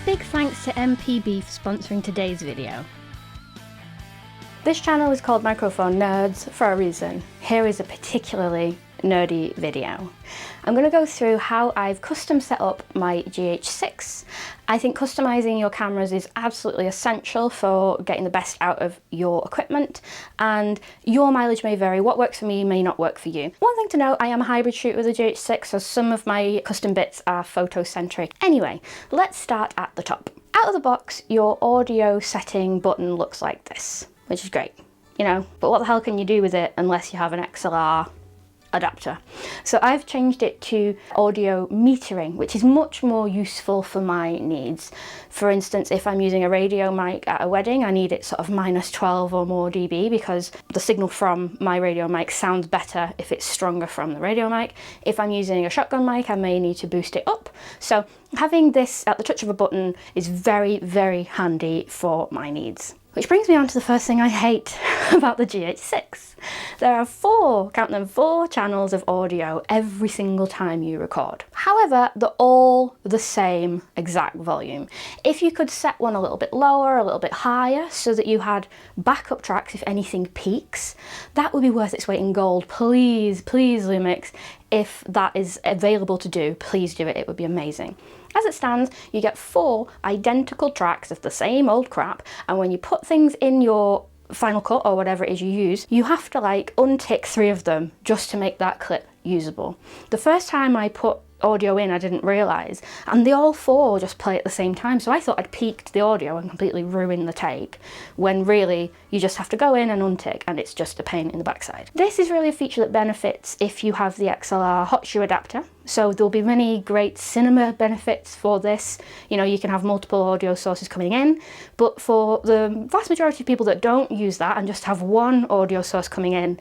Big thanks to MP Beef for sponsoring today's video. This channel is called Microphone Nerds for a reason. Here is a particularly nerdy video. I'm going to go through how I've custom set up my GH6. I think customizing your cameras is absolutely essential for getting the best out of your equipment, and your mileage may vary. What works for me may not work for you. One thing to note, I am a hybrid shooter with a GH6, so some of my custom bits are photo-centric. Anyway, let's start at the top. Out of the box, your audio setting button looks like this, which is great, you know, but what the hell can you do with it unless you have an XLR adapter? So I've changed it to audio metering, which is much more useful for my needs. For instance, if I'm using a radio mic at a wedding, I need it sort of -12 or more dB because the signal from my radio mic sounds better if it's stronger from the radio mic. If I'm using a shotgun mic, I may need to boost it up. So having this at the touch of a button is very, very handy for my needs. Which brings me on to the first thing I hate about the GH6. There are count them, four channels of audio every single time you record. However, they're all the same exact volume. If you could set one a little bit lower, a little bit higher, so that you had backup tracks if anything peaks, that would be worth its weight in gold. Please, please, Lumix, if that is available to do, please do it. It would be amazing. As it stands, you get 4 identical tracks of the same old crap, and when you put things in your Final Cut or whatever it is you use, you have to like untick 3 of them just to make that clip usable. The first time I put audio in, I didn't realise, and they all 4 just play at the same time, so I thought I'd peaked the audio and completely ruined the take, when really you just have to go in and untick, and it's just a pain in the backside. This is really a feature that benefits if you have the XLR hot shoe adapter, so there'll be many great cinema benefits for this. You know, you can have multiple audio sources coming in, but for the vast majority of people that don't use that and just have one audio source coming in,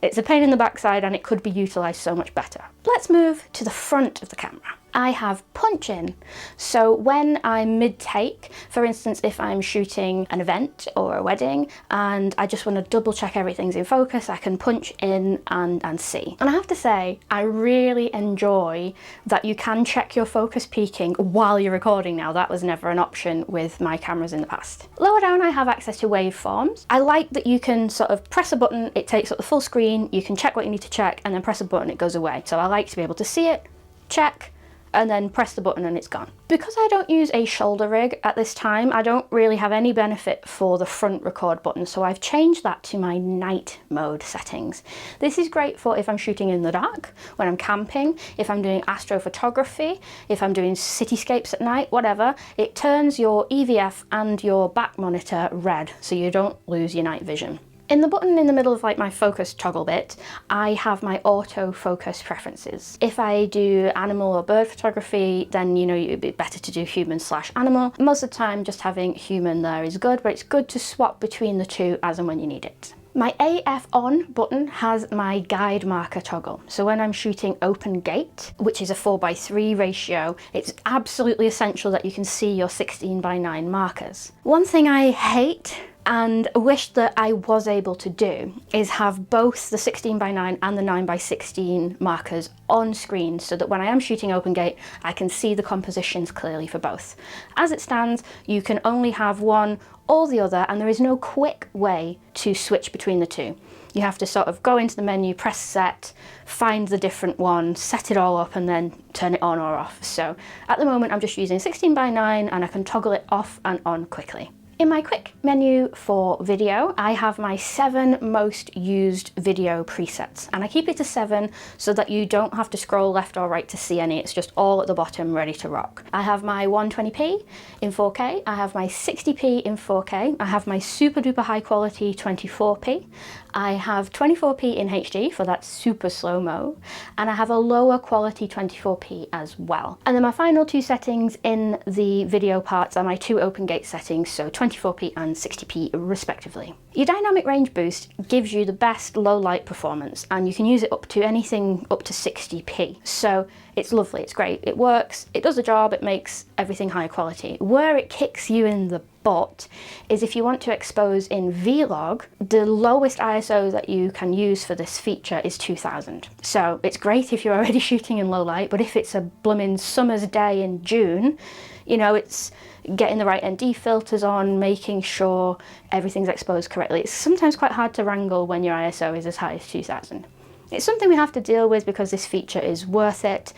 it's a pain in the backside and it could be utilised so much better. Let's move to the front of the camera. I have punch in. So when I'm mid-take, for instance, if I'm shooting an event or a wedding and I just want to double check everything's in focus, I can punch in and see. And I have to say, I really enjoy that you can check your focus peaking while you're recording now. That was never an option with my cameras in the past. Lower down, I have access to waveforms. I like that you can sort of press a button, it takes up the full screen, you can check what you need to check, and then press a button, it goes away. So I like to be able to see it, check, and then press the button and it's gone. Because I don't use a shoulder rig at this time, I don't really have any benefit for the front record button, so I've changed that to my night mode settings. This is great for if I'm shooting in the dark, when I'm camping, if I'm doing astrophotography, if I'm doing cityscapes at night, whatever. It turns your EVF and your back monitor red, so you don't lose your night vision. In the button in the middle of like my focus toggle bit, I have my auto focus preferences. If I do animal or bird photography, then you know it'd be better to do human/animal. Most of the time just having human there is good, but it's good to swap between the two as and when you need it. My AF on button has my guide marker toggle. So when I'm shooting open gate, which is a 4:3 ratio, it's absolutely essential that you can see your 16:9 markers. One thing I hate and wish that I was able to do is have both the 16:9 and the 9:16 markers on screen, so that when I am shooting open gate, I can see the compositions clearly for both. As it stands, you can only have one or the other, and there is no quick way to switch between the two. You have to sort of go into the menu, press set, find the different one, set it all up, and then turn it on or off. So at the moment, I'm just using 16:9 and I can toggle it off and on quickly. In my quick menu for video, I have my 7 most used video presets, and I keep it to 7 so that you don't have to scroll left or right to see any. It's just all at the bottom ready to rock. I have my 120p in 4K, I have my 60p in 4K, I have my super duper high quality 24p, I have 24p in HD for that super slow-mo, and I have a lower quality 24p as well. And then my final 2 settings in the video parts are my 2 open gate settings, so 24p and 60p respectively. Your dynamic range boost gives you the best low light performance, and you can use it up to anything up to 60p. So it's lovely, it's great, it works, it does the job, it makes everything high quality. Where it kicks you in the but is if you want to expose in Vlog, the lowest ISO that you can use for this feature is 2000. So it's great if you're already shooting in low light, but if it's a blooming summer's day in June, you know, it's getting the right ND filters on, making sure everything's exposed correctly. It's sometimes quite hard to wrangle when your ISO is as high as 2000. It's something we have to deal with because this feature is worth it.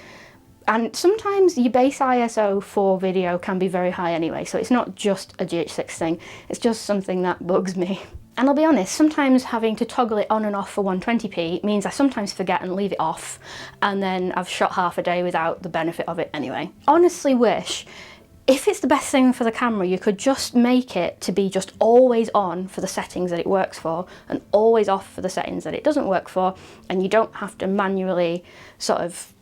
And sometimes your base ISO for video can be very high anyway, so it's not just a GH6 thing, it's just something that bugs me. And I'll be honest, sometimes having to toggle it on and off for 120p means I sometimes forget and leave it off, and then I've shot half a day without the benefit of it anyway. Honestly wish, if it's the best thing for the camera, you could just make it to be just always on for the settings that it works for, and always off for the settings that it doesn't work for, and you don't have to manually sort of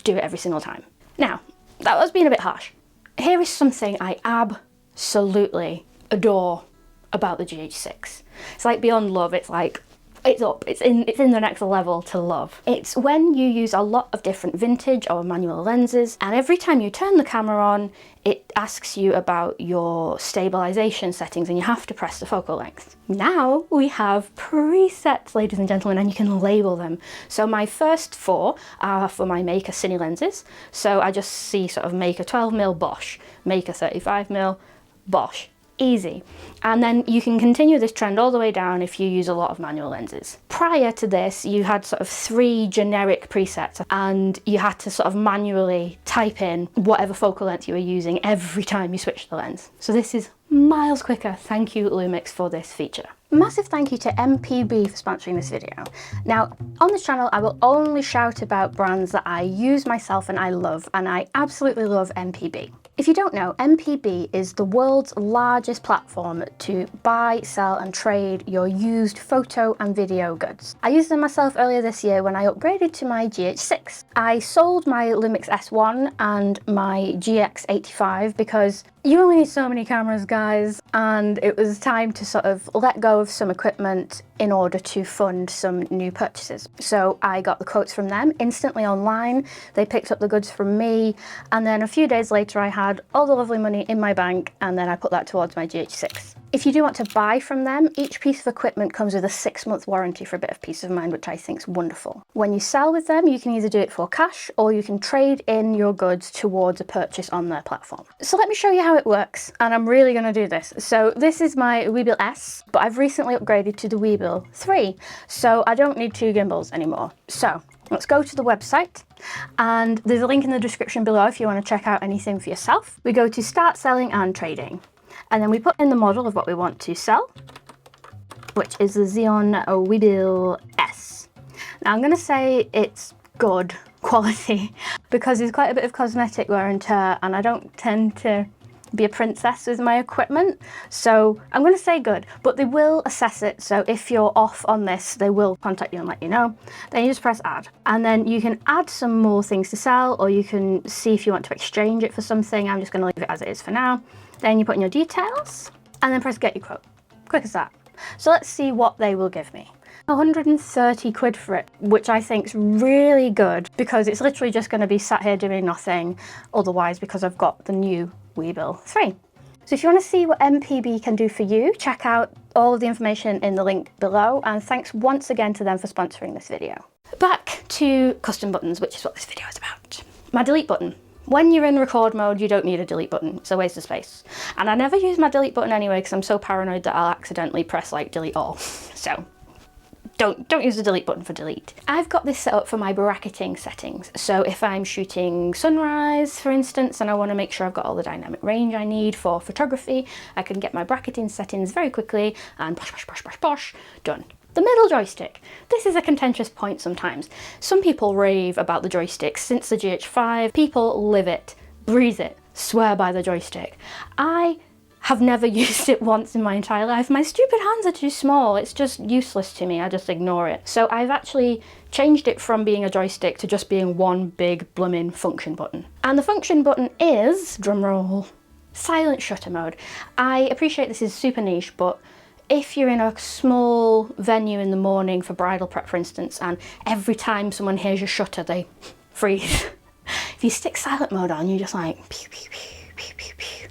do it every single time. Now, that was being a bit harsh. Here is something I absolutely adore about the GH6. It's like beyond love, it's like, it's up, it's in the next level to love. It's when you use a lot of different vintage or manual lenses, and every time you turn the camera on, it asks you about your stabilization settings and you have to press the focal length. Now we have presets, ladies and gentlemen, and you can label them. So my first 4 are for my Maker Cine lenses. So I just see sort of Maker 12mm Bosch, Maker 35mm Bosch. Easy. And then you can continue this trend all the way down if you use a lot of manual lenses. Prior to this, you had sort of 3 generic presets and you had to sort of manually type in whatever focal length you were using every time you switched the lens. So this is miles quicker. Thank you, Lumix, for this feature. Massive thank you to MPB for sponsoring this video. Now, on this channel, I will only shout about brands that I use myself and I love, and I absolutely love MPB. If you don't know, MPB is the world's largest platform to buy, sell and trade your used photo and video goods. I used them myself earlier this year when I upgraded to my GH6. I sold my Lumix S1 and my GX85 because you only need so many cameras, guys, and it was time to sort of let go of some equipment in order to fund some new purchases. So I got the quotes from them instantly online, they picked up the goods from me, and then a few days later I had all the lovely money in my bank, and then I put that towards my GH6. If you do want to buy from them, each piece of equipment comes with a 6-month warranty for a bit of peace of mind, which I think is wonderful. When you sell with them, you can either do it for cash or you can trade in your goods towards a purchase on their platform. So let me show you how it works, and I'm really going to do this. So this is my Weebill S, but I've recently upgraded to the Weebill 3, so I don't need 2 gimbals anymore. So let's go to the website, and there's a link in the description below if you want to check out anything for yourself. We go to Start Selling and Trading. And then we put in the model of what we want to sell, which is the Xeon Weebill S. Now I'm going to say it's good quality because there's quite a bit of cosmetic wear and tear, and I don't tend to be a princess with my equipment, so I'm going to say good, but they will assess it. So if you're off on this, they will contact you and let you know. Then you just press add, and then you can add some more things to sell, or you can see if you want to exchange it for something. I'm just going to leave it as it is for now. Then you put in your details and then press get your quote. Quick as that. So let's see what they will give me. 130 quid for it, which I think is really good because it's literally just going to be sat here doing nothing otherwise because I've got the new Weebill 3. So if you want to see what MPB can do for you, check out all of the information in the link below, and thanks once again to them for sponsoring this video. Back to custom buttons, which is what this video is about. My delete button. When you're in record mode, you don't need a delete button. It's a waste of space. And I never use my delete button anyway because I'm so paranoid that I'll accidentally press like delete all. So don't use the delete button for delete. I've got this set up for my bracketing settings. So if I'm shooting sunrise, for instance, and I want to make sure I've got all the dynamic range I need for photography, I can get my bracketing settings very quickly and posh, posh, posh, posh, posh, done. The middle joystick. This is a contentious point sometimes. Some people rave about the joystick. Since the GH5, people live it, breathe it, swear by the joystick. I have never used it once in my entire life. My stupid hands are too small. It's just useless to me. I just ignore it. So I've actually changed it from being a joystick to just being one big blooming function button. And the function button is, drumroll, silent shutter mode. I appreciate this is super niche, but if you're in a small venue in the morning for bridal prep, for instance, and every time someone hears your shutter, they freeze. If you stick silent mode on, you're just like, pew, pew, pew, pew, pew, pew.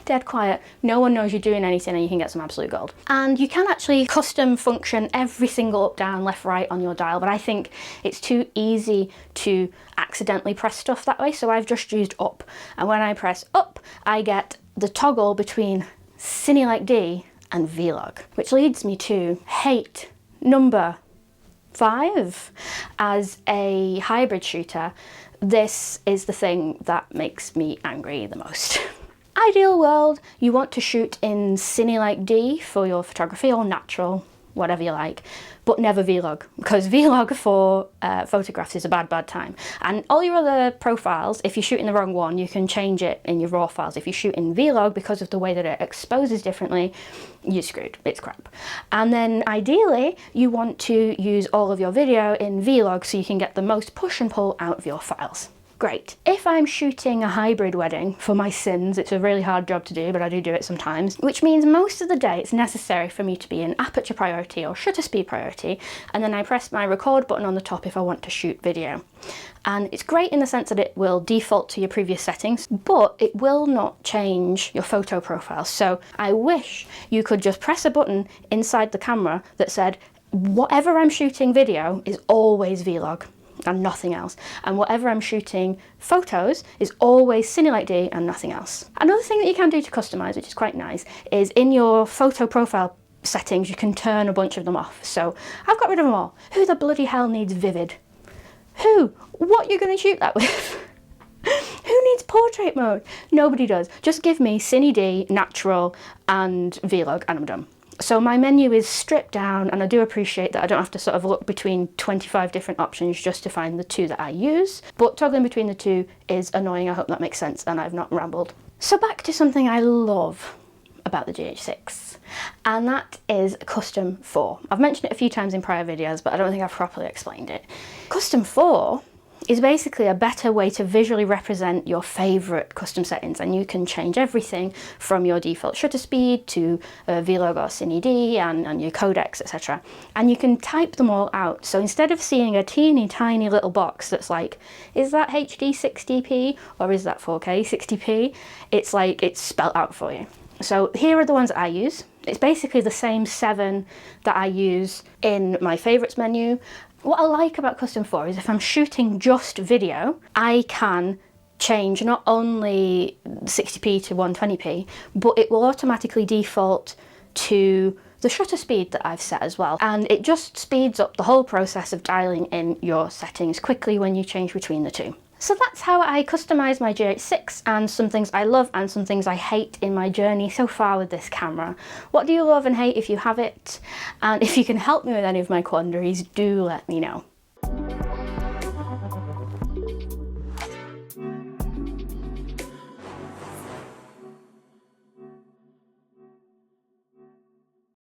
dead quiet. No one knows you're doing anything and you can get some absolute gold. And you can actually custom function every single up, down, left, right on your dial, but I think it's too easy to accidentally press stuff that way, so I've just used up. And when I press up, I get the toggle between Cine Like D and Vlog, which leads me to hate number 5. As a hybrid shooter, this is the thing that makes me angry the most. Ideal world, you want to shoot in Cine Like D for your photography, or natural, whatever you like, but never Vlog, because Vlog for photographs is a bad time. And all your other profiles, if you shoot in the wrong one, you can change it in your raw files. If you shoot in Vlog, because of the way that it exposes differently, you're screwed, it's crap. And then ideally, you want to use all of your video in Vlog so you can get the most push and pull out of your files. Great. If I'm shooting a hybrid wedding for my sins, it's a really hard job to do, but I do it sometimes, which means most of the day it's necessary for me to be in aperture priority or shutter speed priority, and then I press my record button on the top if I want to shoot video. And it's great in the sense that it will default to your previous settings, but it will not change your photo profile. So I wish you could just press a button inside the camera that said, whatever I'm shooting video is always Vlog and nothing else, and whatever I'm shooting photos is always Cine Like D and nothing else. Another thing that you can do to customize, which is quite nice, is in your photo profile settings you can turn a bunch of them off. So I've got rid of them all. Who the bloody hell needs vivid? Who? What are you going to shoot that with? Who needs portrait mode? Nobody does. Just give me Cine D, natural and Vlog and I'm done. So my menu is stripped down, and I do appreciate that I don't have to sort of look between 25 different options just to find the 2 that I use. But toggling between the 2 is annoying. I hope that makes sense and I've not rambled. So back to something I love about the GH6, and that is Custom 4. I've mentioned it a few times in prior videos, but I don't think I've properly explained it. Custom 4 is basically a better way to visually represent your favorite custom settings, and you can change everything from your default shutter speed to Vlog or Cine D and your codecs, etc. And you can type them all out. So instead of seeing a teeny tiny little box that's like, is that HD 60p or is that 4K 60p? It's like, it's spelled out for you. So here are the ones that I use. It's basically the same 7 that I use in my favorites menu. What I like about Custom 4 is if I'm shooting just video, I can change not only 60p to 120p, but it will automatically default to the shutter speed that I've set as well. And it just speeds up the whole process of dialing in your settings quickly when you change between the 2. So that's how I customise my GH6, and some things I love and some things I hate in my journey so far with this camera. What do you love and hate if you have it? And if you can help me with any of my quandaries, do let me know.